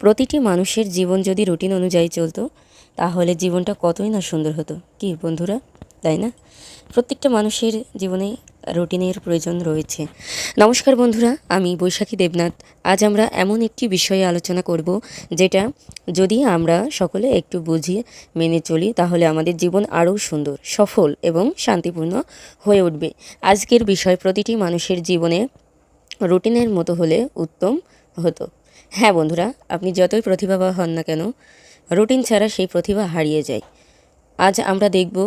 প্রতিটি মানুষের জীবন যদি রুটিন অনুযায়ী চলতো তাহলে জীবনটা কতই না সুন্দর হতো, কি বন্ধুরা, তাই না? প্রত্যেকটা মানুষের জীবনে রুটিনের প্রয়োজন রয়েছে। নমস্কার বন্ধুরা, আমি বৈশাখী দেবনাথ। আজ আমরা এমন একটি বিষয়ে আলোচনা করব যেটা যদি আমরা সকলে একটু বুঝিয়ে মেনে চলি তাহলে আমাদের জীবন আরও সুন্দর, সফল এবং শান্তিপূর্ণ হয়ে উঠবে। আজকের বিষয় প্রতিটি মানুষের জীবনে রুটিনের মতো হলে উত্তম হতো। হ্যাঁ বন্ধুরা, আপনি যতই প্রতিভাবান হন না কেন, রুটিন ছাড়া সেই প্রতিভা হারিয়ে যায়। আজ আমরা দেখব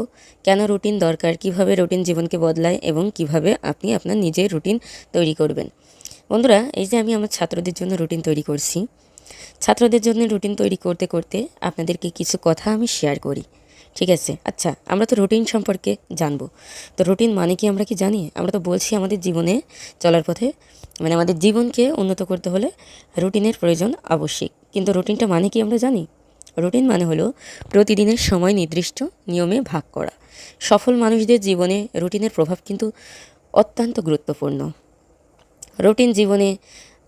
কেন রুটিন দরকার, কিভাবে রুটিন জীবনকে বদলায় এবং কিভাবে আপনি আপনার নিজের রুটিন তৈরি করবেন। বন্ধুরা, এই যে আমি আমার ছাত্রদের জন্য রুটিন তৈরি করছি, ছাত্রদের জন্য রুটিন তৈরি করতে করতে আপনাদেরকে কিছু কথা আমি শেয়ার করি, ঠিক আছে? আচ্ছা, আমরা তো রুটিন সম্পর্কে জানবো। তো রুটিন মানে কি আমরা কি জানি? আমরা তো বলছি আমাদের জীবনে চলার পথে, মানে আমাদের জীবনকে উন্নত করতে হলে রুটিনের প্রয়োজন আবশ্যিক। কিন্তু রুটিনটা মানে কি আমরা জানি? রুটিন মানে হলো প্রতিদিনের সময় নির্দিষ্ট নিয়মে ভাগ করা। সফল মানুষদের জীবনে রুটিনের প্রভাব কিন্তু অত্যন্ত গুরুত্বপূর্ণ। রুটিন জীবনে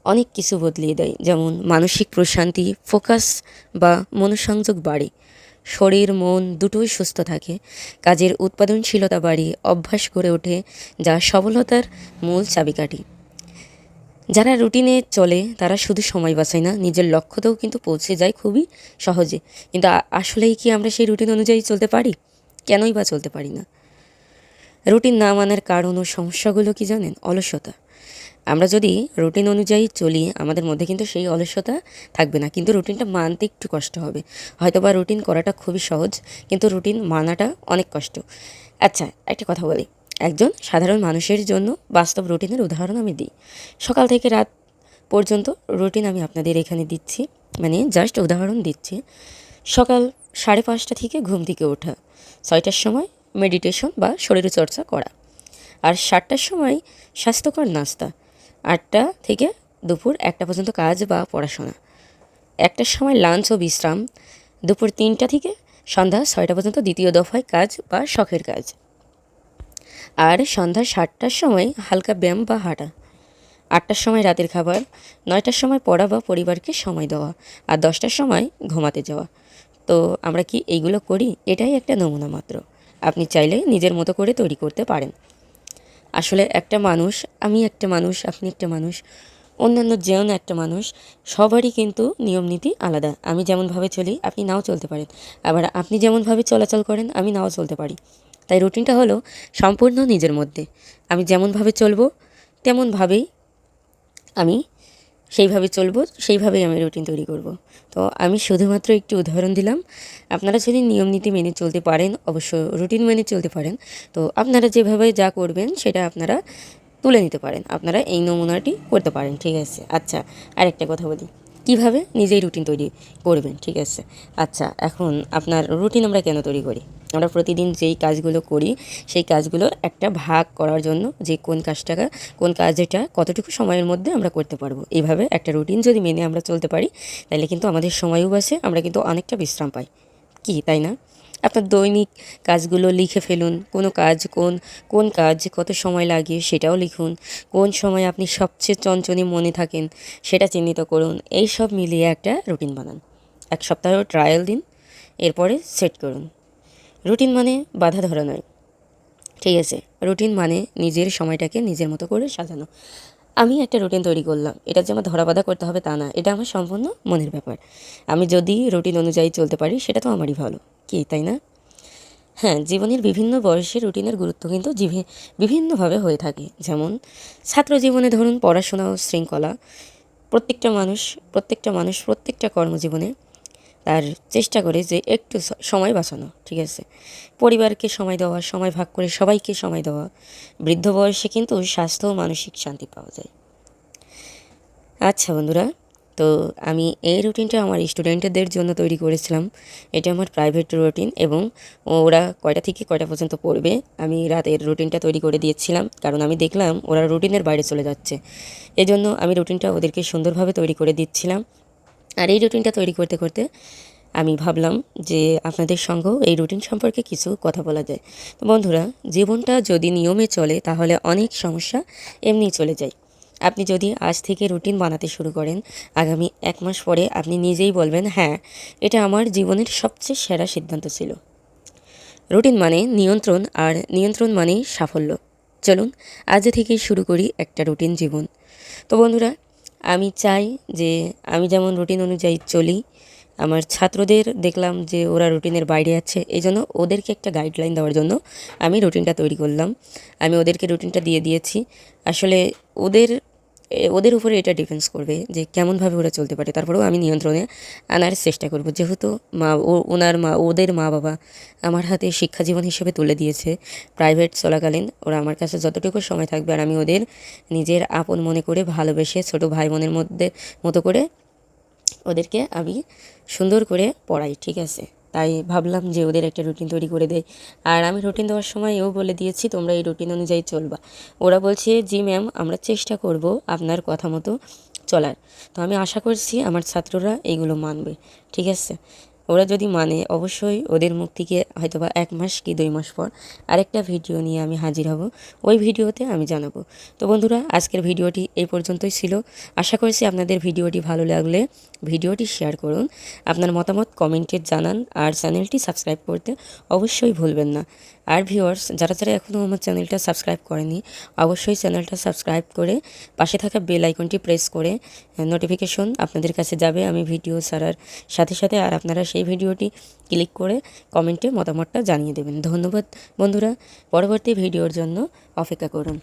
অনেক কিছু বদলিয়ে দেয়, যেমন মানসিক প্রশান্তি, ফোকাস বা মনোসংযোগ বাড়ে, শরীর মন দুটোই সুস্থ থাকে, কাজের উৎপাদনশীলতা বাড়ে, অভ্যাস গড়ে ওঠে যা সফলতার মূল চাবিকাঠি। যারা রুটিনে চলে তারা শুধু সময় বাঁচায় না, নিজের লক্ষ্যতেও কিন্তু পৌঁছে যায় খুবই সহজে। কিন্তু আসলেই কি আমরা সেই রুটিন অনুযায়ী চলতে পারি? কেনই বা চলতে পারি না? রুটিন না মানার কারণ ও সমস্যাগুলো কি জানেন? অলসতা। আমরা যদি রুটিন অনুযায়ী চলি আমাদের মধ্যে কিন্তু সেই অলসতা থাকবে না, কিন্তু রুটিনটা মানতে একটু কষ্ট হবে। হয়তোবা রুটিন করাটা খুবই সহজ, কিন্তু রুটিন মানাটা অনেক কষ্ট। আচ্ছা, একটা কথা বলি, একজন সাধারণ মানুষের জন্য বাস্তব রুটিনের উদাহরণ আমি দিই। সকাল থেকে রাত পর্যন্ত রুটিন আমি আপনাদের এখানে দিচ্ছি, মানে জাস্ট উদাহরণ দিচ্ছি। সকাল 5:30 থেকে ঘুম থেকে ওঠা, 6টার সময় মেডিটেশন বা শরীরচর্চা করা, আর 7টার সময় স্বাস্থ্যকর নাস্তা, 8টা থেকে দুপুর 1টা পর্যন্ত কাজ বা পড়াশোনা, 1টার সময় লাঞ্চ ও বিশ্রাম, দুপুর 3টা থেকে সন্ধ্যা 6টা পর্যন্ত দ্বিতীয় দফায় কাজ বা শখের কাজ, আর সন্ধ্যা 7টার সময় হালকা ব্যায়াম বা হাঁটা, 8টার সময় রাতের খাবার, 9টার সময় পড়া বা পরিবারকে সময় দেওয়া, আর 10টার সময় ঘুমাতে যাওয়া। তো আমরা কি এইগুলো করি? এটাই একটা নমুনা মাত্র। আপনি চাইলে নিজের মতো করে তৈরি করতে পারেন। আসলে একটা মানুষ, আমি একটা মানুষ, আপনি একটা মানুষ, অন্যান্য যেমন একটা মানুষ, সবারই কিন্তু নিয়মনীতি আলাদা। আমি যেমনভাবে চলি আপনি নাও চলতে পারেন, আবার আপনি যেমনভাবে চলাচল করেন আমি নাও চলতে পারি। তাই রুটিনটা হলো সম্পূর্ণ নিজের মধ্যে। আমি যেমনভাবে চলবো তেমনভাবেই আমি সেইভাবে চলবো, সেইভাবেই আমি রুটিন তৈরি করব। তো আমি শুধুমাত্র একটি উদাহরণ দিলাম। আপনারা যদি নিয়মনীতি মেনে চলতে পারেন, অবশ্য রুটিন মেনে চলতে পারেন, তো আপনারা যেভাবে যা করবেন সেটা আপনারা তুলে নিতে পারেন, আপনারা এই নমুনাটি করতে পারেন, ঠিক আছে? আচ্ছা, আরেকটা কথা বলি, কিভাবে নিজেই রুটিন তৈরি করবেন, ঠিক আছে? আচ্ছা, এখন আপনার রুটিন আমরা কেন তৈরি করি? আমরা প্রতিদিন যেই কাজগুলো করি সেই কাজগুলোর একটা ভাগ করার জন্য, যে কোন কাজটা কতটুকু সময়ের মধ্যে আমরা করতে পারবো। এইভাবে একটা রুটিন যদি মেনে আমরা চলতে পারি তাহলে কিন্তু আমাদের সময়ও বাঁচে, আমরা কিন্তু অনেকটা বিশ্রাম পাই, কি তাই না? আপনার দৈনিক কাজগুলো লিখে ফেলুন। কোনো কাজ কোন কাজ কত সময় লাগে সেটাও লিখুন। কোন সময় আপনি সবচেয়ে চঞ্চনে মনে থাকেন সেটা চিহ্নিত করুন। এই সব মিলিয়ে একটা রুটিন বানান। 1 সপ্তাহ ট্রায়াল দিন, এরপরে সেট করুন। রুটিন মানে বাধা ধরা নয়, ঠিক আছে? রুটিন মানে নিজের সময়টাকে নিজের মতো করে সাজানো। আমি একটা রুটিন তৈরি করলাম, এটা যে আমার ধরা বাঁধা করতে হবে তা না, এটা আমার সম্পূর্ণ মনের ব্যাপার। আমি যদি রুটিন অনুযায়ী চলতে পারি সেটা তো আমারই ভালো, কি তাই না? হ্যাঁ, জীবনের বিভিন্ন বয়সে রুটিনের গুরুত্ব কিন্তু বিভিন্নভাবে হয়ে থাকে। যেমন ছাত্র জীবনে ধরুন পড়াশোনা ও শৃঙ্খলা। প্রত্যেকটা মানুষ প্রত্যেকটা কর্মজীবনে তার চেষ্টা করে যে একটু সময় বাঁচানো, ঠিক আছে? পরিবারকে সময় দেওয়া, সময় ভাগ করে সবাইকে সময় দেওয়া। বৃদ্ধ বয়সে কিন্তু স্বাস্থ্য ও মানসিক শান্তি পাওয়া যায়। আচ্ছা বন্ধুরা, তো আমি এই রুটিনটা আমার স্টুডেন্টদের জন্য তৈরি করেছিলাম। এটা আমার প্রাইভেট রুটিন, এবং ওরা কয়টা থেকে কয়টা পর্যন্ত পড়বে আমি রাতের রুটিনটা তৈরি করে দিয়েছিলাম, কারণ আমি দেখলাম ওরা রুটিনের বাইরে চলে যাচ্ছে। এজন্য আমি রুটিনটা ওদেরকে সুন্দরভাবে তৈরি করে দিচ্ছিলাম। আর এই রুটিনটা তৈরি করতে করতে আমি ভাবলাম যে আপনাদের সঙ্গেও এই রুটিন সম্পর্কে কিছু কথা বলা যায়। তো বন্ধুরা, জীবনটা যদি নিয়মে চলে তাহলে অনেক সমস্যা এমনিই চলে যায়। আপনি যদি আজ থেকে রুটিন বানাতে শুরু করেন, আগামী 1 মাস পরে আপনি নিজেই বলবেন, হ্যাঁ, এটা আমার জীবনের সবচেয়ে সেরা সিদ্ধান্ত ছিল। রুটিন মানে নিয়ন্ত্রণ, আর নিয়ন্ত্রণ মানেই সাফল্য। চলুন আজ থেকেই শুরু করি একটা রুটিন জীবন। তো বন্ধুরা, আমি চাই যে আমি যেমন রুটিন অনুযায়ী চলি, আমার ছাত্রদের দেখলাম যে ওরা রুটিনের বাইরে আছে, এই জন্য ওদেরকে একটা গাইডলাইন দেওয়ার জন্য আমি রুটিনটা তৈরি করলাম। আমি ওদেরকে রুটিনটা দিয়ে দিয়েছি। আসলে ওদের ওদের উপরে এটা ডিপেন্ডস করবে যে কেমনভাবে ওরা চলতে পারে। তারপরেও আমি নিয়ন্ত্রণে আনার চেষ্টা করব, যেহেতু ওদের মা বাবা আমার হাতে শিক্ষা জীবন হিসেবে তুলে দিয়েছে। প্রাইভেট চলাকালীন ওরা আমার কাছে যতটুকু সময় থাকবে, আর আমি ওদের নিজের আপন মনে করে ভালোবেসে ছোট ভাই বোনের মতো করে ওদেরকে আমি সুন্দর করে পড়াই, ঠিক আছে? তাই ভাবলাম যে ওদের একটা রুটিন তৈরি করে দেয়। আর আমি রুটিন দেওয়ার সময় এও বলে দিয়েছি, তোমরা এই রুটিন অনুযায়ী চলবা। ওরা বলছে, জি ম্যাম, আমরা চেষ্টা করব আপনার কথা মতো চলার। তো আমি আশা করছি আমার ছাত্ররা এইগুলো মানবে, ঠিক আছে? ওরা যদি মানে, অবশ্যই ওদের মুখ থেকে হয়তোবা 1 মাস কি 2 মাস পর আরেকটা ভিডিও নিয়ে আমি হাজির হব। ওই ভিডিওতে আমি জানাবো। তো বন্ধুরা, আজকের ভিডিওটি এই পর্যন্তই ছিল। আশা করছি আপনাদের ভিডিওটি ভালো লাগলে ভিডিওটি শেয়ার করুন, আপনার মতামত কমেন্টে জানান, আর চ্যানেলটি সাবস্ক্রাইব করতে অবশ্যই ভুলবেন না। আর ভিউয়ার্স, যারা এখনও আমার চ্যানেলটা সাবস্ক্রাইব করেনি, অবশ্যই চ্যানেলটা সাবস্ক্রাইব করে পাশে থাকা বেল আইকনটি প্রেস করে নোটিফিকেশন আপনাদের কাছে যাবে আমি ভিডিও ছাড়ার সাথে সাথে। আর আপনারা সেই ভিডিওটি ক্লিক করে কমেন্টে মতামতটা জানিয়ে দেবেন। ধন্যবাদ বন্ধুরা, পরবর্তী ভিডিওর জন্য অপেক্ষা করুন।